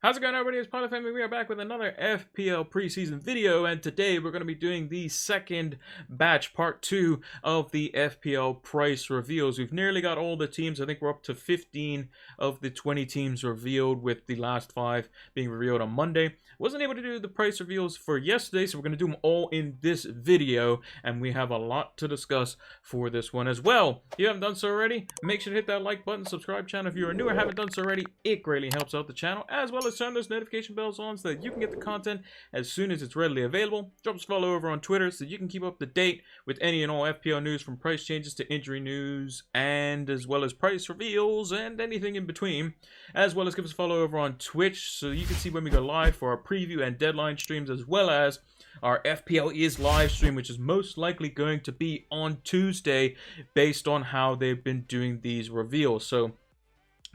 How's it going, everybody? It's Pilot Family. We are back with another FPL preseason video, and today we're going to be doing the second batch, part 2 of the FPL Price Reveals. We've nearly got all the teams. I think we're up to 15 of the 20 teams revealed, with the last 5 being revealed on Monday. Wasn't able to do the price reveals for yesterday, so we're going to do them all in this video, and we have a lot to discuss for this one as well. If you haven't done so already, make sure to hit that like button, subscribe channel if you are new or haven't done so already. It greatly helps out the channel, as well as turn those notification bells on so that you can get the content as soon as it's readily available. Drop us a follow over on Twitter so that you can keep up to date with any and all FPL news, from price changes to injury news, and as well as price reveals and anything in between. As well as give us a follow over on Twitch so you can see when we go live for our preview and deadline streams, as well as our FPL is live stream, which is most likely going to be on Tuesday based on how they've been doing these reveals. So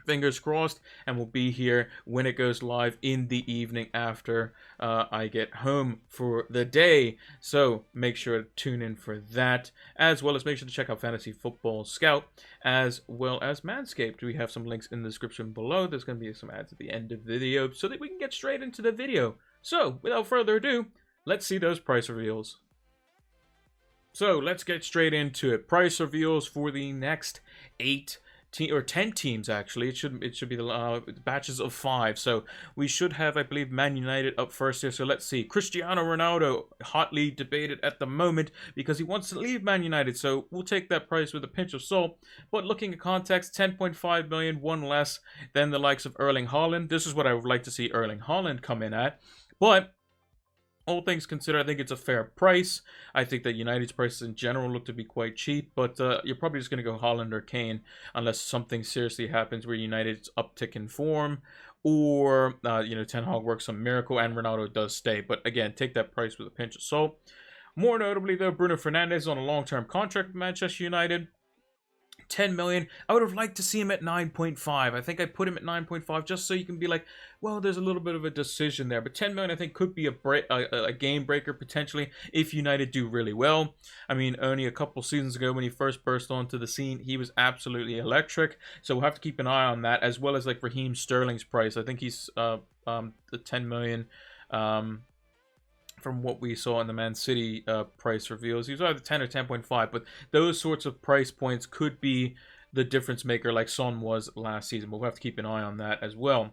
fingers crossed, and we'll be here when it goes live in the evening after I get home for the day. So make sure to tune in for that, as well as make sure to check out Fantasy Football Scout, as well as Manscaped. We have some links in the description below. There's going to be some ads at the end of the video so that we can get straight into the video. So without further ado, let's see those price reveals. So let's get straight into it. Price reveals for the next 10 teams, actually. It should be the batches of 5. So we should have, I believe, Man United up first here. So let's see. Cristiano Ronaldo, hotly debated at the moment because he wants to leave Man United. So we'll take that price with a pinch of salt. But looking at context, 10.5 million, one less than the likes of Erling Haaland. This is what I would like to see Erling Haaland come in at. But all things considered, I think it's a fair price. I think that United's prices in general look to be quite cheap, but you're probably just going to go Haaland or Kane unless something seriously happens where United's uptick in form, or Ten Hag works some miracle and Ronaldo does stay. But again, take that price with a pinch of salt. More notably, though, Bruno Fernandes on a long-term contract with Manchester United. 10 million. I would have liked to see him at 9.5. I think I put him at 9.5 just so you can be like, well, there's a little bit of a decision there. But 10 million, I think, could be a game breaker potentially if United do really well. I mean, only a couple seasons ago when he first burst onto the scene, he was absolutely electric. So we'll have to keep an eye on that, as well as like Raheem Sterling's price. I think he's the 10 million. From what we saw in the Man City price reveals, he was either 10 or 10.5, but those sorts of price points could be the difference maker like Son was last season. But we'll have to keep an eye on that as well.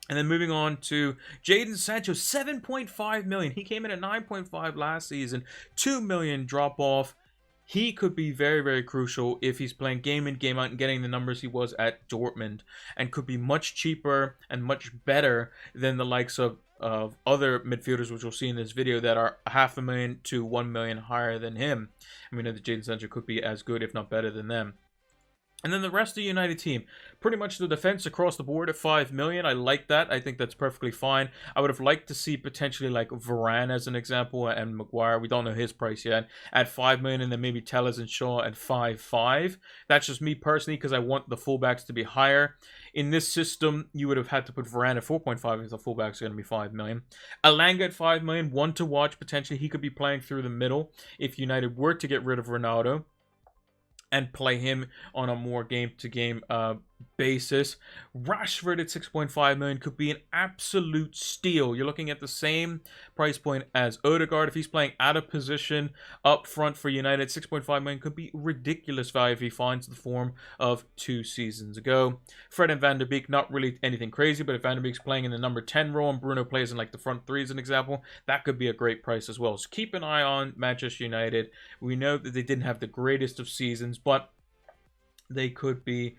And then moving on to Jadon Sancho, 7.5 million. He came in at 9.5 last season, 2 million drop off. He could be very, very crucial if he's playing game in, game out and getting the numbers he was at Dortmund, and could be much cheaper and much better than the likes of other midfielders, which we'll see in this video, that are 500,000 to 1 million higher than him. And we know that Jadon Sancho could be as good, if not better, than them. And then the rest of the United team, pretty much the defense across the board at 5 million. I like that. I think that's perfectly fine. I would have liked to see potentially like Varane as an example, and Maguire. We don't know his price yet, at 5 million, and then maybe Telles and Shaw at 5.5. That's just me personally, because I want the fullbacks to be higher. In this system, you would have had to put Varane at 4.5 because the fullbacks are going to be 5 million. Alanga at 5 million, one to watch potentially. He could be playing through the middle if United were to get rid of Ronaldo and play him on a more game-to-game basis. Rashford at 6.5 million could be an absolute steal. You're looking at the same price point as Odegaard. If he's playing out of position up front for United, 6.5 million could be ridiculous value if he finds the form of 2 seasons ago. Fred and Van der Beek, not really anything crazy, but if Van der Beek's playing in the number 10 role and Bruno plays in like the front 3 as an example, that could be a great price as well. So keep an eye on Manchester United. We know that they didn't have the greatest of seasons, but they could be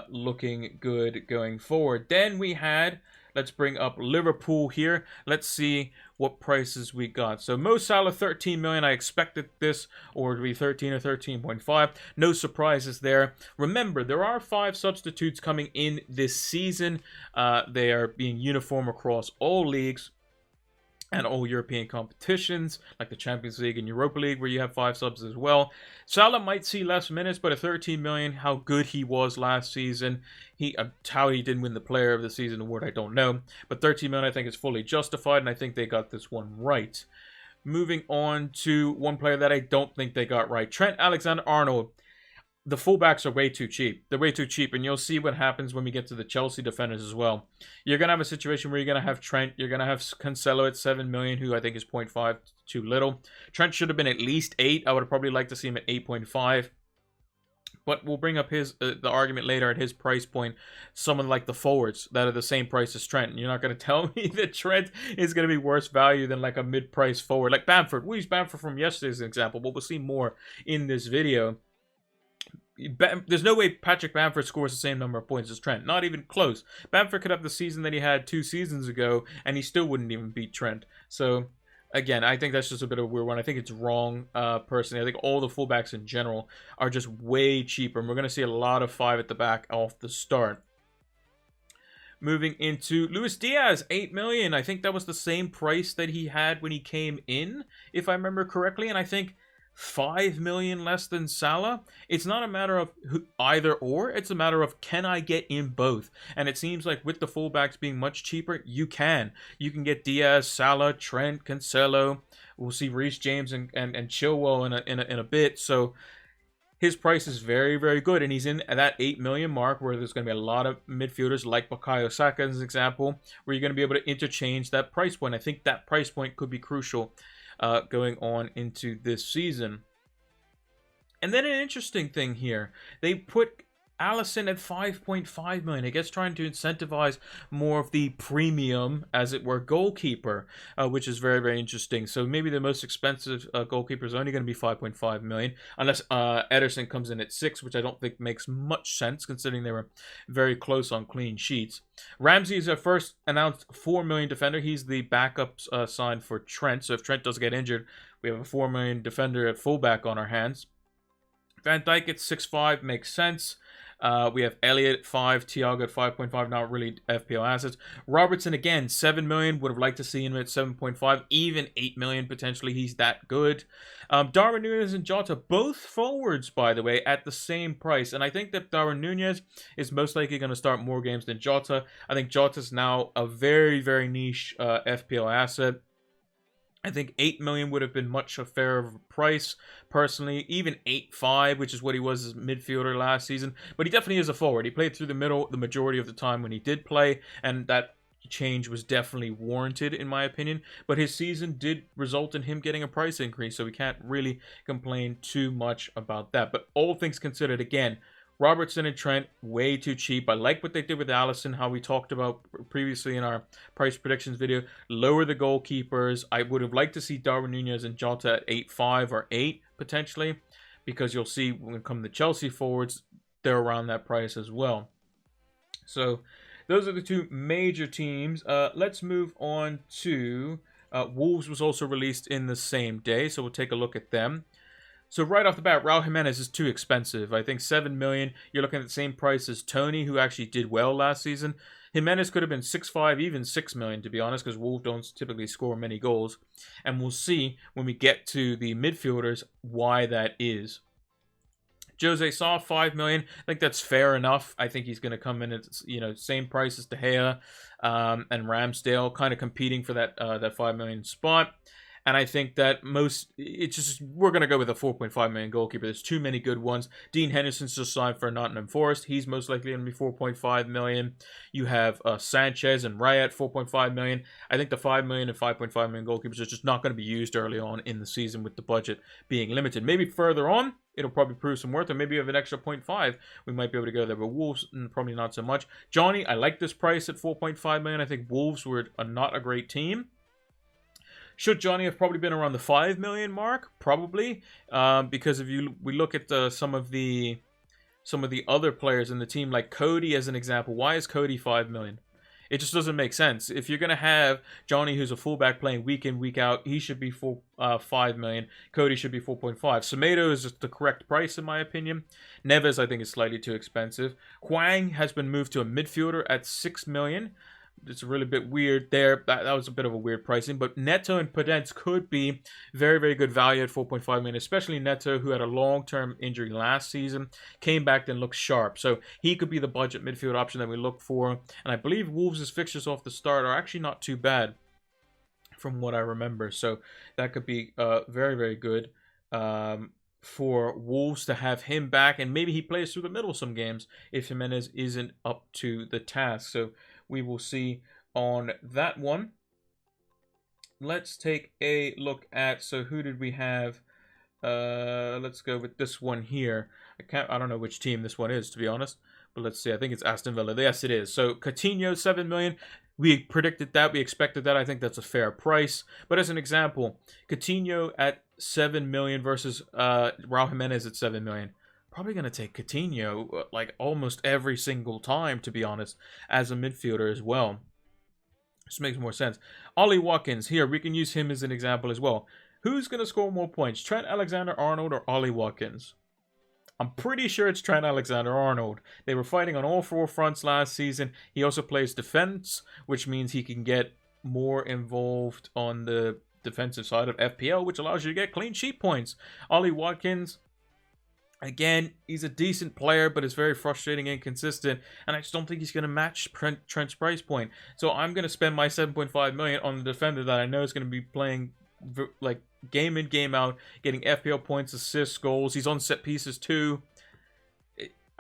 looking good going forward. Then we had, let's bring up Liverpool here. Let's see what prices we got. So Mo Salah, 13 million. I expected this or to be 13 or 13.5. No surprises there. Remember, there are 5 substitutes coming in this season. They are being uniform across all leagues and all European competitions, like the Champions League and Europa League, where you have 5 subs as well. Salah might see less minutes, but at 13 million, how good he was last season. How he didn't win the Player of the Season award, I don't know. But 13 million, I think, is fully justified, and I think they got this one right. Moving on to one player that I don't think they got right. Trent Alexander-Arnold. the fullbacks are way too cheap. They're way too cheap, and you'll see what happens when we get to the Chelsea defenders as well. You're going to have a situation where you're going to have Trent, you're going to have Cancelo at 7 million, who I think is 0.5 too little. Trent should have been at least 8. I would probably like to see him at 8.5. But we'll bring up the argument later at his price point. Someone like the forwards that are the same price as Trent. You're not going to tell me that Trent is going to be worse value than like a mid-price forward. Like Bamford. We'll use Bamford from yesterday's example, but we'll see more in this video. There's no way Patrick Bamford scores the same number of points as Trent. Not even close. Bamford could have the season that he had 2 seasons ago, and he still wouldn't even beat Trent. So, again, I think that's just a bit of a weird one. I think it's wrong, personally. I think all the fullbacks in general are just way cheaper, and we're going to see a lot of 5 at the back off the start. Moving into Luis Diaz, 8 million. I think that was the same price that he had when he came in, if I remember correctly, and I think 5 million less than Salah. It's not a matter of either or, it's a matter of can I get in both? And it seems like with the fullbacks being much cheaper, you can get Diaz, Salah, Trent, Cancelo. We'll see Reece James and Chilwell in a bit. So his price is very, very good, and he's in that 8 million mark where there's going to be a lot of midfielders like Bukayo Saka as an example, where you're going to be able to interchange that price point. I think that price point could be crucial going on into this season. And then an interesting thing here, they put Alisson at 5.5 million. I guess trying to incentivize more of the premium, as it were, goalkeeper, which is very, very interesting. So maybe the most expensive goalkeeper is only going to be 5.5 million, unless Ederson comes in at 6, which I don't think makes much sense considering they were very close on clean sheets. Ramsey is our first announced 4 million defender. He's the backup signed for Trent. So if Trent does get injured, we have a 4 million defender at fullback on our hands. Van Dijk at 6.5 makes sense. We have Elliott at 5, Thiago at 5.5, not really FPL assets. Robertson, again, 7 million. Would have liked to see him at 7.5, even 8 million potentially. He's that good. Darwin Núñez and Jota, both forwards, by the way, at the same price. And I think that Darwin Núñez is most likely going to start more games than Jota. I think Jota's now a very, very niche FPL asset. I think 8 million would have been much a fairer price, personally. Even 8.5, which is what he was as midfielder last season. But he definitely is a forward. He played through the middle the majority of the time when he did play, and that change was definitely warranted, in my opinion. But his season did result in him getting a price increase, so we can't really complain too much about that. But all things considered, again, Robertson and Trent, way too cheap. I like what they did with Alisson, how we talked about previously in our price predictions video. Lower the goalkeepers. I would have liked to see Darwin Núñez and Jota at 8.5 or 8, potentially, because you'll see when it comes to Chelsea forwards, they're around that price as well. So those are the two major teams. Let's move on to Wolves was also released in the same day, so we'll take a look at them. So right off the bat, Raul Jimenez is too expensive. I think 7 million. You're looking at the same price as Tony, who actually did well last season. Jimenez could have been 6.5, even 6 million, to be honest, because Wolves don't typically score many goals. And we'll see when we get to the midfielders why that is. Jose Sa, 5 million. I think that's fair enough. I think he's going to come in at, same price as De Gea and Ramsdale, kind of competing for that 5 million spot. And I think that we're going to go with a 4.5 million goalkeeper. There's too many good ones. Dean Henderson's just signed for Nottingham Forest. He's most likely going to be 4.5 million. You have Sanchez and Raya at 4.5 million. I think the 5 million and 5.5 million goalkeepers are just not going to be used early on in the season with the budget being limited. Maybe further on, it'll probably prove some worth, or maybe you have an extra 0.5, we might be able to go there. But Wolves, probably not so much. Johnny, I like this price at 4.5 million. I think Wolves were not a great team. Should Johnny have probably been around the 5 million mark? Probably, because if we look at some of the other players in the team, like Cody as an example. Why is Cody 5 million? It just doesn't make sense. If you're gonna have Johnny, who's a fullback playing week in, week out, he should be 5 million. Cody should be 4.5. Semedo is the correct price in my opinion. Neves, I think, is slightly too expensive. Hwang has been moved to a midfielder at 6 million. It's a really bit weird there. That was a bit of a weird pricing. But Neto and Podence could be very, very good value at 4.5 million, especially Neto, who had a long-term injury last season, came back and looked sharp. So he could be the budget midfield option that we look for. And I believe Wolves' fixtures off the start are actually not too bad from what I remember. So that could be very, very good for Wolves to have him back, and maybe he plays through the middle some games if Jimenez isn't up to the task. So we will see on that one. Let's take a look at, so who did we have? Let's go with this one here. I don't know which team this one is, to be honest, but let's see. I think it's Aston Villa. Yes, it is. So Coutinho, 7 million. We predicted that. We expected that. I think that's a fair price. But as an example, Coutinho at 7 million versus Raul Jimenez at 7 million. Probably going to take Coutinho like almost every single time, to be honest, as a midfielder as well. This makes more sense. Ollie Watkins, here, we can use him as an example as well. Who's going to score more points, Trent Alexander-Arnold or Ollie Watkins? I'm pretty sure it's Trent Alexander-Arnold. They were fighting on all 4 fronts last season. He also plays defense, which means he can get more involved on the defensive side of FPL, which allows you to get clean sheet points. Ollie Watkins, again, he's a decent player, but it's very frustrating and inconsistent, and I just don't think he's going to match Trent's price point. So I'm going to spend my 7.5 million on the defender that I know is going to be playing like game in, game out, getting FPL points, assists, goals. He's on set pieces too.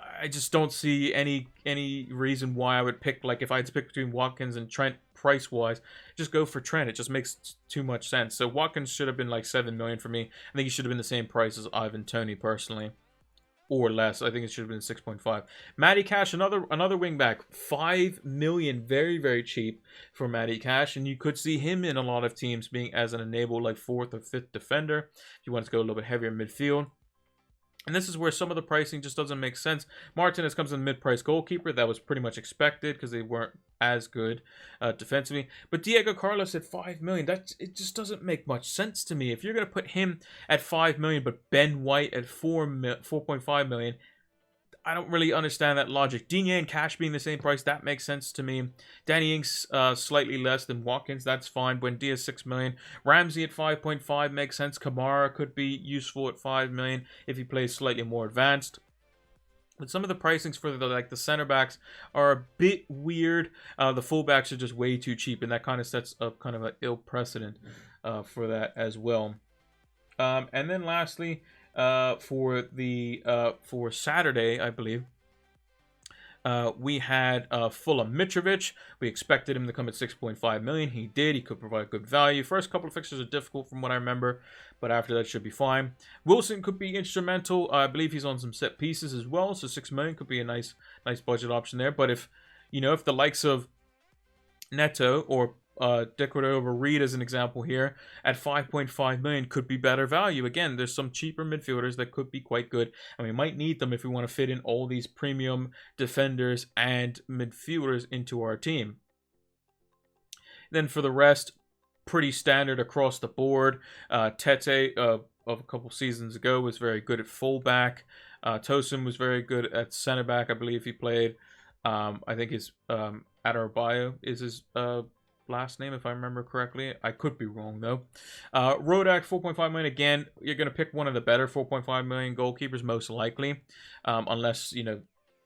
I just don't see any reason why I would pick, like if I had to pick between Watkins and Trent price-wise, just go for Trent. It just makes too much sense. So Watkins should have been like 7 million for me. I think he should have been the same price as Ivan Toney personally. Or less. I think it should have been 6.5. Matty Cash, another wing back, 5 million, very, very cheap for Matty Cash, and you could see him in a lot of teams being as an enabled like 4th or 5th defender if you want to go a little bit heavier midfield. And this is where some of the pricing just doesn't make sense. Martinez comes in mid-price goalkeeper. That was pretty much expected because they weren't as good defensively. But Diego Carlos at 5 million, it just doesn't make much sense to me. If you're going to put him at 5 million, but Ben White at 4.5 million, I don't really understand that logic. Digne and Cash being the same price, that makes sense to me. Danny Ings slightly less than Watkins, that's fine. Buendia 6 million. Ramsey at 5.5 makes sense. Kamara could be useful at 5 million if he plays slightly more advanced. But some of the pricings for the center backs are a bit weird. The fullbacks are just way too cheap, and that kind of sets up kind of an ill precedent for that as well. And then lastly, for Saturday, I believe, we had Fulham Mitrovic. We expected him to come at 6.5 million. He did. He could provide good value. First couple of fixtures are difficult from what I remember, but after that should be fine. Wilson could be instrumental. I believe he's on some set pieces as well, so 6 million could be a nice budget option there. But if the likes of Neto or Decorator over Reed as an example here at 5.5 million could be better value. Again, there's some cheaper midfielders that could be quite good, and we might need them if we want to fit in all these premium defenders and midfielders into our team. Then for the rest, pretty standard across the board. Tete of a couple seasons ago was very good at fullback. Tosin was very good at center back. I believe he played. I think his Adarabioyo is his last name, if I remember correctly. I could be wrong though. Rodak 4.5 million. Again, you're going to pick one of the better 4.5 million goalkeepers most likely, unless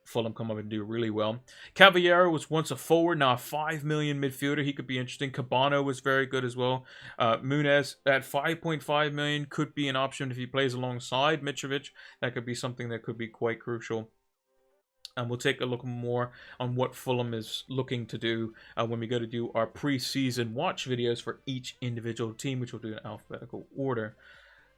Fulham come up and do really well. Caballero was once a forward, now a 5 million midfielder. He could be interesting. Cabano was very good as well. Muniz at 5.5 million could be an option if he plays alongside Mitrovic. That could be something that could be quite crucial. And we'll take a look more on what Fulham is looking to do when we go to do our preseason watch videos for each individual team, which we'll do in alphabetical order.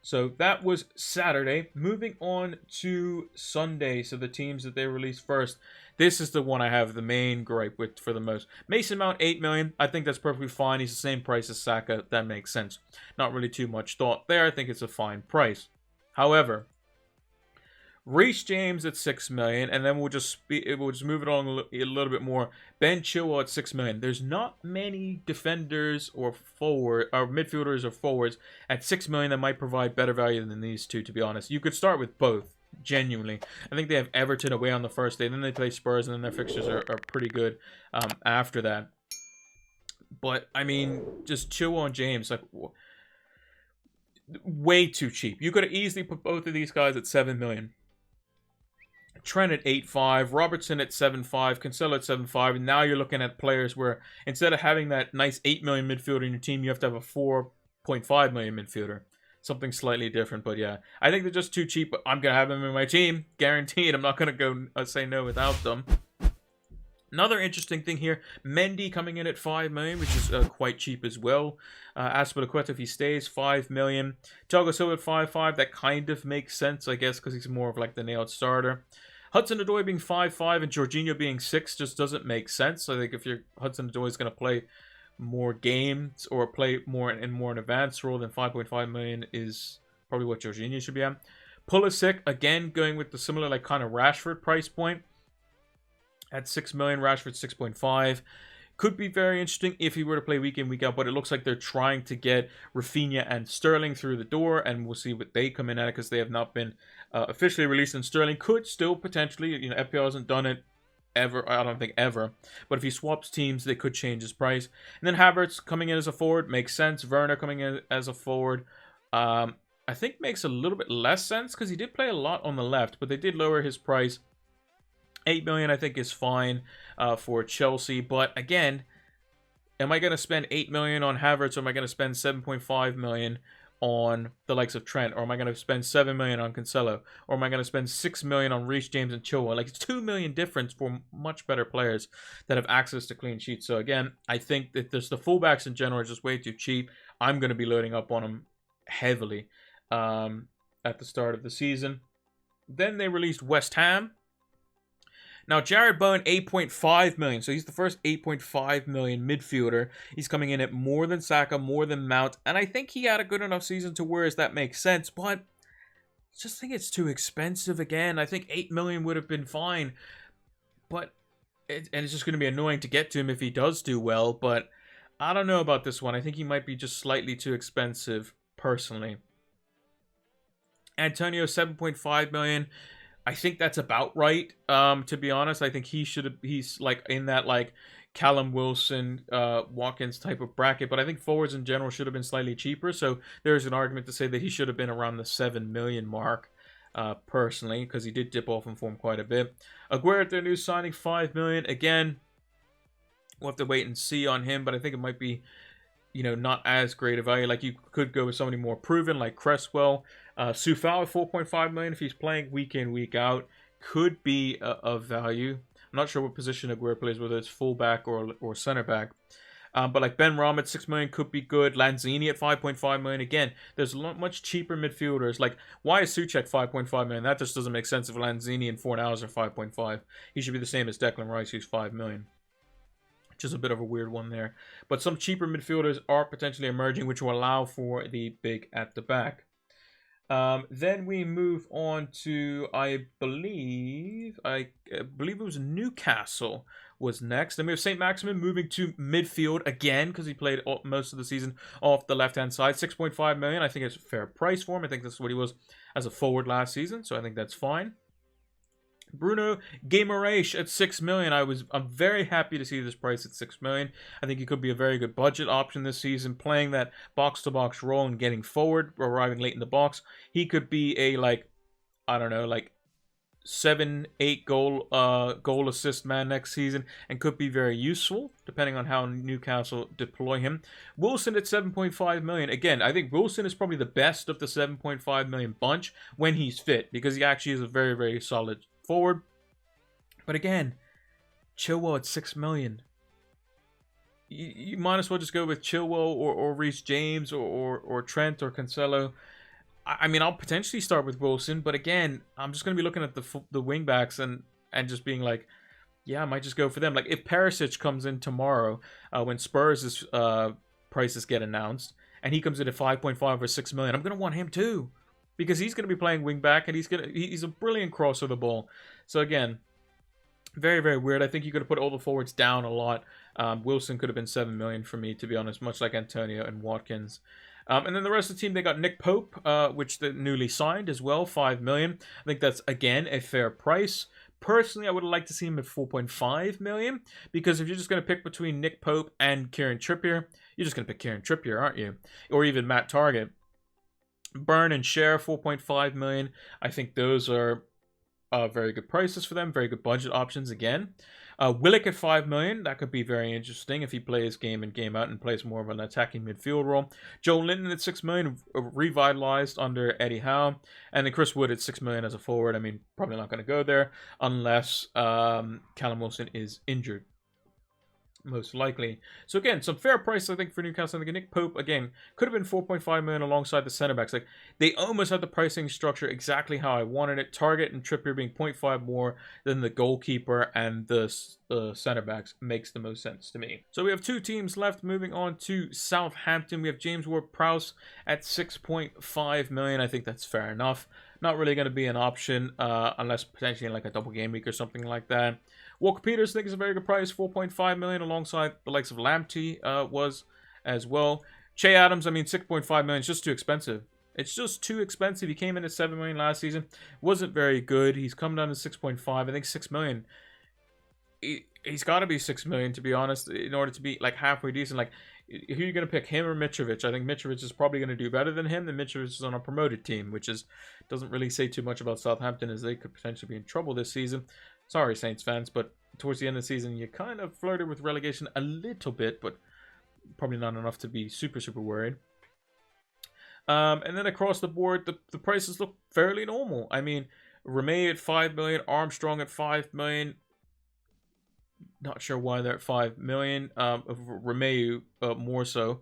So that was Saturday. Moving on to Sunday, so the teams that they released first. This is the one I have the main gripe with for the most. Mason Mount, 8 million. I think that's perfectly fine. He's the same price as Saka. That makes sense. Not really too much thought there. I think it's a fine price. However, Reece James at 6 million, and then we'll just move it on a little bit more. Ben Chilwell at 6 million. There's not many defenders or midfielders or forwards at 6 million that might provide better value than these two, to be honest. You could start with both, genuinely. I think they have Everton away on the first day, then they play Spurs, and then their fixtures are pretty good after that. But, I mean, just Chilwell and James, like, way too cheap. You could have easily put both of these guys at 7 million. Trent at 8.5, Robertson at 7.5, Cancelo at 7.5, and now you're looking at players where instead of having that nice 8 million midfielder in your team, you have to have a 4.5 million midfielder. something slightly different. But yeah, I think they're just too cheap. But I'm gonna have them in my team, guaranteed. I'm not gonna go say no without them. Another interesting thing here, Mendy coming in at 5 million, which is quite cheap as well. Aspilicueta, if he stays, 5 million. Thiago Silva at 5.5, that kind of makes sense, I guess, because he's more of like the nailed starter. Hudson-Odoi being 5.5 and Jorginho being 6 just doesn't make sense. I think if your Hudson-Odoi is going to play more games or play more in an advanced role, then 5.5 million is probably what Jorginho should be at. Pulisic, again, going with the similar like kind of Rashford price point. At 6 million, Rashford 6.5. Could be very interesting if he were to play week in, week out, but it looks like they're trying to get Rafinha and Sterling through the door, and we'll see what they come in at because they have not been officially released. And Sterling could still potentially, FPL hasn't done it ever, I don't think ever, but if he swaps teams, they could change his price. And then Havertz coming in as a forward makes sense. Werner coming in as a forward, I think makes a little bit less sense because he did play a lot on the left, but they did lower his price. 8 million I think is fine for Chelsea, but again, am I going to spend 8 million on Havertz, or am I going to spend 7.5 million on the likes of Trent, or am I going to spend 7 million on Cancelo, or am I going to spend 6 million on Reece James and Chilwell? Like, it's 2 million difference for much better players that have access to clean sheets. So again, I think that the fullbacks in general are just way too cheap. I'm going to be loading up on them heavily at the start of the season. Then they released West Ham. Now, Jared Bowen, 8.5 million. So he's the first 8.5 million midfielder. He's coming in at more than Saka, more than Mount. And I think he had a good enough season to where that makes sense. But I just think it's too expensive again. I think 8 million would have been fine. But and it's just going to be annoying to get to him if he does do well. But I don't know about this one. I think he might be just slightly too expensive, personally. Antonio, 7.5 million. I think that's about right, to be honest. I think he's like in that like Callum Wilson, Watkins type of bracket, but I think forwards in general should have been slightly cheaper. So there's an argument to say that he should have been around the 7 million mark, personally, because he did dip off in form quite a bit. Aguero, their new signing, 5 million. Again, we'll have to wait and see on him, but I think it might be, not as great a value. Like, you could go with somebody more proven, like Cresswell. Soufal at 4.5 million, if he's playing week in, week out, could be of value. I'm not sure what position Aguero plays, whether it's fullback or center back. But like Ben Ram at 6 million could be good. Lanzini at 5.5 million. Again, there's much cheaper midfielders. Like, why is Souček 5.5 million? That just doesn't make sense if Lanzini and Fornals are 5.5. He should be the same as Declan Rice, who's 5 million. Just a bit of a weird one there. But some cheaper midfielders are potentially emerging, which will allow for the big at the back. Then we move on to, I believe it was Newcastle was next. Then we have St. Maximin moving to midfield again because he played most of the season off the left-hand side. 6.5 million. I think it's a fair price for him. I think that's what he was as a forward last season, so I think that's fine. Bruno Guimaraes at 6 million. I'm very happy to see this price at 6 million. I think he could be a very good budget option this season, playing that box-to-box role and getting forward, arriving late in the box. He could be a 7-8 goal assist man next season, and could be very useful depending on how Newcastle deploy him. Wilson at 7.5 million. Again, I think Wilson is probably the best of the 7.5 million bunch when he's fit, because he actually is a very, very solid forward. But again, Chilwell at 6 million. You might as well just go with Chilwell or Reece James or Trent or Cancelo. I mean, I'll potentially start with Wilson, but again, I'm just going to be looking at the wing backs and just being like, yeah, I might just go for them. Like, if Perisic comes in tomorrow when Spurs' prices get announced, and he comes in at 5.5 or 6 million, I'm going to want him too, because he's going to be playing wing back, and he's a brilliant crosser of the ball. So again, very, very weird. I think you could have put all the forwards down a lot. Wilson could have been 7 million for me, to be honest, much like Antonio and Watkins. And then the rest of the team, they got Nick Pope, which they newly signed as well, 5 million. I think that's, again, a fair price. Personally, I would like to see him at 4.5 million, because if you're just going to pick between Nick Pope and Kieran Trippier, you're just going to pick Kieran Trippier, aren't you? Or even Matt Target. Burn and Share, 4.5 million. I think those are very good prices for them, very good budget options again. Willick at 5 million, that could be very interesting if he plays game in, game out and plays more of an attacking midfield role. Joe Linton at 6 million, revitalized under Eddie Howe. And then Chris Wood at 6 million as a forward. I mean, probably not going to go there unless Callum Wilson is injured. Most likely. So again, some fair price, I think, for Newcastle. I think Nick Pope, again, could have been 4.5 million alongside the centre backs. Like, they almost had the pricing structure exactly how I wanted it. Target and Trippier being 0.5 more than the goalkeeper and the centre backs makes the most sense to me. So we have 2 teams left. Moving on to Southampton, we have James Ward-Prowse at 6.5 million. I think that's fair enough. Not really going to be an option unless potentially in like a double game week or something like that. Walker Peters, I think, is a very good price, 4.5 million, alongside the likes of Lamptey was as well. Che Adams, I mean, 6.5 million is just too expensive. It's just too expensive. He came in at 7 million last season. Wasn't very good. He's come down to 6.5. I think 6 million. He's got to be 6 million, to be honest, in order to be like halfway decent. Like, who are you going to pick, him or Mitrovic? I think Mitrovic is probably going to do better than him. And Mitrovic is on a promoted team, which doesn't really say too much about Southampton, as they could potentially be in trouble this season. Sorry, Saints fans, but towards the end of the season, you kind of flirted with relegation a little bit, but probably not enough to be super, super worried. And then across the board, the prices look fairly normal. I mean, Remey at 5 million, Armstrong at 5 million. Not sure why they're at 5 million. Remey more so.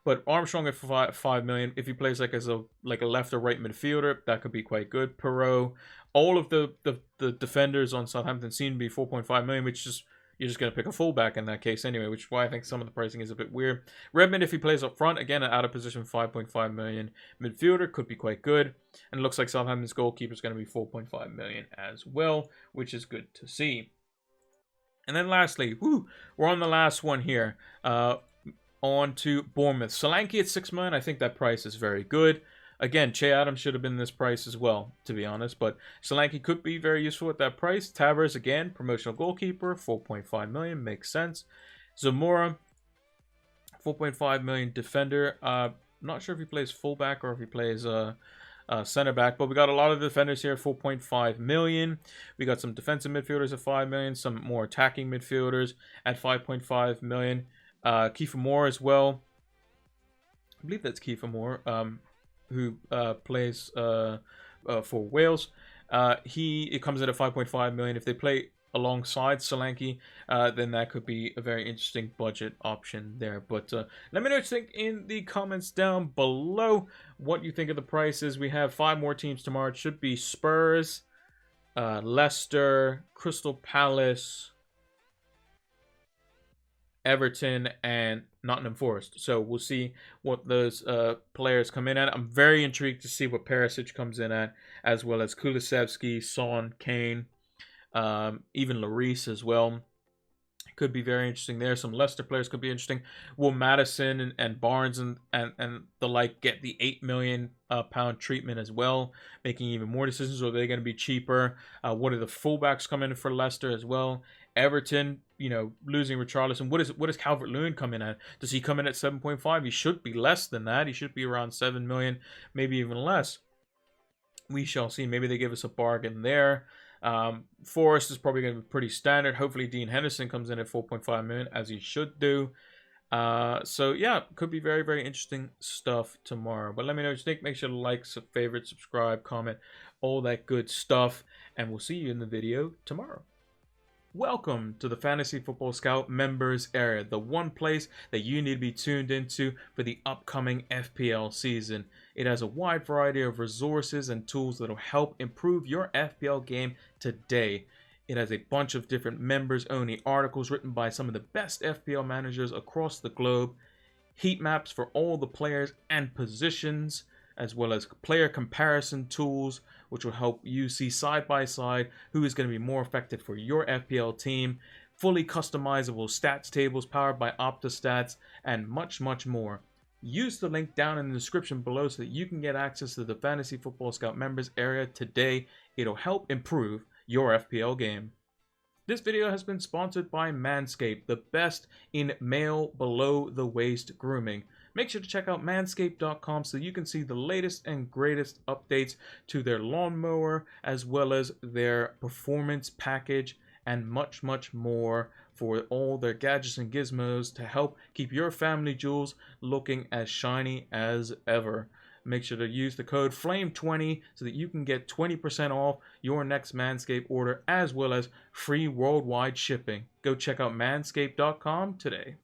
But Armstrong at 5 million. If he plays like as a left or right midfielder, that could be quite good. Perot. All of the defenders on Southampton seem to be 4.5 million, which is you're just going to pick a fullback in that case anyway, which is why I think some of the pricing is a bit weird. Redmond, if he plays up front, again, an out of position 5.5 million midfielder, could be quite good. And it looks like Southampton's goalkeeper is going to be 4.5 million as well, which is good to see. And then lastly, we're on the last one here. On to Bournemouth. Solanke at 6 million, I think that price is very good. Again, Che Adams should have been this price as well, to be honest. But Solanke could be very useful at that price. Tavares, again, promotional goalkeeper, 4.5 million. Makes sense. Zamora, 4.5 million defender. Not sure if he plays fullback or if he plays center back. But we got a lot of defenders here, 4.5 million. We got some defensive midfielders at 5 million. Some more attacking midfielders at 5.5 million. Kiefer Moore as well. I believe that's Kiefer Moore. Who plays for Wales. It comes in at 5.5 million. If they play alongside Solanke, then that could be a very interesting budget option there. But let me know what you think in the comments down below. What you think of the prices. We have 5 more teams tomorrow. It should be Spurs, Leicester, Crystal Palace, Everton, and Nottingham Forest. So we'll see what those players come in at. I'm very intrigued to see what Perisic comes in at, as well as Kulusevski, Son, Kane, even Lloris as well. Could be very interesting there. Some Leicester players could be interesting. Will Maddison and Barnes and the like get the £8 million treatment as well, making even more decisions? Or are they going to be cheaper? What are the fullbacks coming in for Leicester as well? Everton, losing Richarlison. What does Calvert-Lewin come in at? Does he come in at 7.5? He should be less than that. He should be around 7 million, maybe even less. We shall see. Maybe they give us a bargain there. Forest is probably going to be pretty standard. Hopefully Dean Henderson comes in at 4.5 million, as he should do. So yeah, could be very, very interesting stuff tomorrow. But let me know what you think. Make sure to like, favorite, subscribe, comment, all that good stuff. And we'll see you in the video tomorrow. Welcome to the Fantasy Football Scout members area, the one place that you need to be tuned into for the upcoming FPL season. It has a wide variety of resources and tools that will help improve your FPL game today. It has a bunch of different members-only articles written by some of the best FPL managers across the globe, heat maps for all the players and positions, as well as player comparison tools, which will help you see side by side who is going to be more effective for your FPL team, fully customizable stats tables powered by Opta stats, and much, much more. Use the link down in the description below so that you can get access to the Fantasy Football Scout members area today. It'll help improve your FPL game. This video has been sponsored by Manscaped, the best in male below the waist grooming. make sure to check out manscaped.com so you can see the latest and greatest updates to their lawnmower, as well as their performance package, and much, much more for all their gadgets and gizmos to help keep your family jewels looking as shiny as ever. Make sure to use the code FLAME20 so that you can get 20% off your next Manscaped order, as well as free worldwide shipping. Go check out manscaped.com today.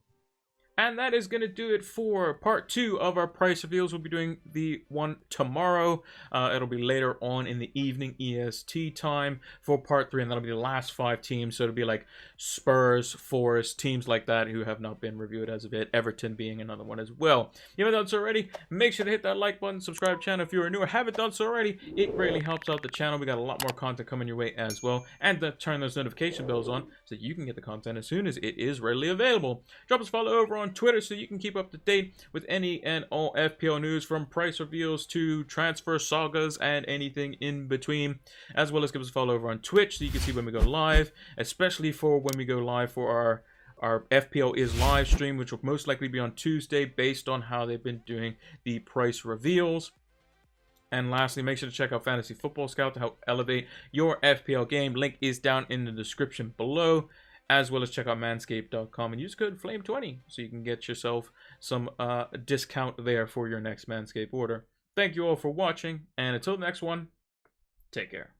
And that is going to do it for part 2 of our price reveals. We'll be doing the one tomorrow. It'll be later on in the evening EST time for part 3, and that'll be the last 5 teams. So it'll be like Spurs, Forest, teams like that who have not been reviewed as of yet. Everton being another one as well. If you haven't done so already, make sure to hit that like button, subscribe to the channel if you are new or haven't done so already. It greatly helps out the channel. We got a lot more content coming your way as well. And to turn those notification bells on so you can get the content as soon as it is readily available. Drop us a follow over on Twitter so you can keep up to date with any and all FPL news, from price reveals to transfer sagas and anything in between, as well as give us a follow over on Twitch so you can see when we go live, especially for when we go live for our FPL is live stream, which will most likely be on Tuesday based on how they've been doing the price reveals. And lastly, make sure to check out Fantasy Football Scout to help elevate your FPL game. Link is down in the description below, as well as check out manscaped.com and use code FLAME20 so you can get yourself some discount there for your next Manscaped order. Thank you all for watching, and until the next one, take care.